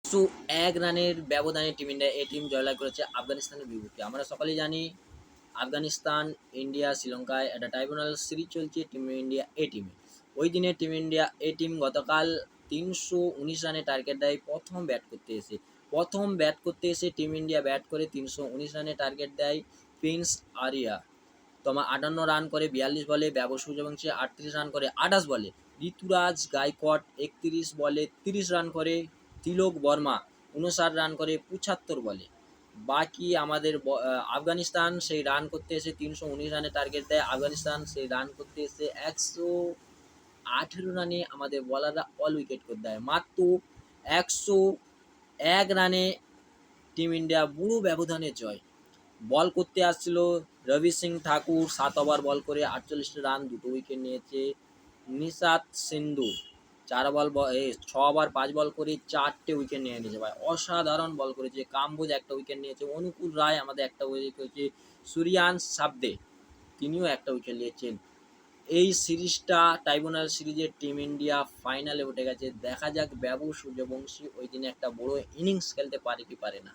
So ১ রানের ব্যবধানে team India এ team জয়লাভ করেছে আফগানিস্তানের বিপক্ষে। আমরা সকলেই জানি আফগানিস্তান, ইন্ডিয়া, শ্রীলঙ্কায় একটা ট্রাইব্যুনাল সিরিজ চলছে টিম ইন্ডিয়া এ টিমে। ওই দিনে টিম ইন্ডিয়া এ টিম গতকাল ৩১৯ রানের টার্গেট দেয় প্রথম ব্যাট করতে এসে। প্রথম ব্যাট করতে এসে টিম ইন্ডিয়া ব্যাট করে ৩১৯ রানের টার্গেট দেয় প্রিন্স আরিয়া। তোমার ৫৮ রান করে ৪২ বলে, বৈভব সূর্যবংশী ৩৮ রান করে ২৮ বলে, ঋতুরাজ গায়কোয়াড় ৩১ বলে ৩০ রান করে, তিলক বর্মা ৫৯ রান করে ৭৫ বলে। বাকি আমাদের আফগানিস্তান সেই রান করতে এসে ৩১৯ রানের টার্গেট দেয়। আফগানিস্তান সেই রান করতে এসে ১১৮ রানে আমাদের বলাররা অল উইকেট করে দেয়। মাত্র ১০১ রানে টিম ইন্ডিয়া বুড়ো ব্যবধানে জয়। বল করতে আসছিল রবি সিং ঠাকুর ৭ ওভার বল করে ৪৮ রান, ২টো উইকেট নিয়েছে। নিশাত সিন্ধু ৬ ওভার ৫ বল করে ৪টে উইকেট নিয়ে নিয়েছে ভাই, অসাধারণ বল করেছে। কামবোজ একটা উইকেট নিয়েছে, অনুকূল রায় আমাদের একটা উইকেট করেছে, সুরিয়ান সাবদে তিনিও একটা উইকেট নিয়েছেন। এই সিরিজটা ট্রাইব্যুনাল সিরিজের টিম ইন্ডিয়া ফাইনালে উঠে গেছে। দেখা যাক বৈভব সূর্যবংশী ওই দিনে একটা বড় ইনিংস খেলতে পারে কি পারে না।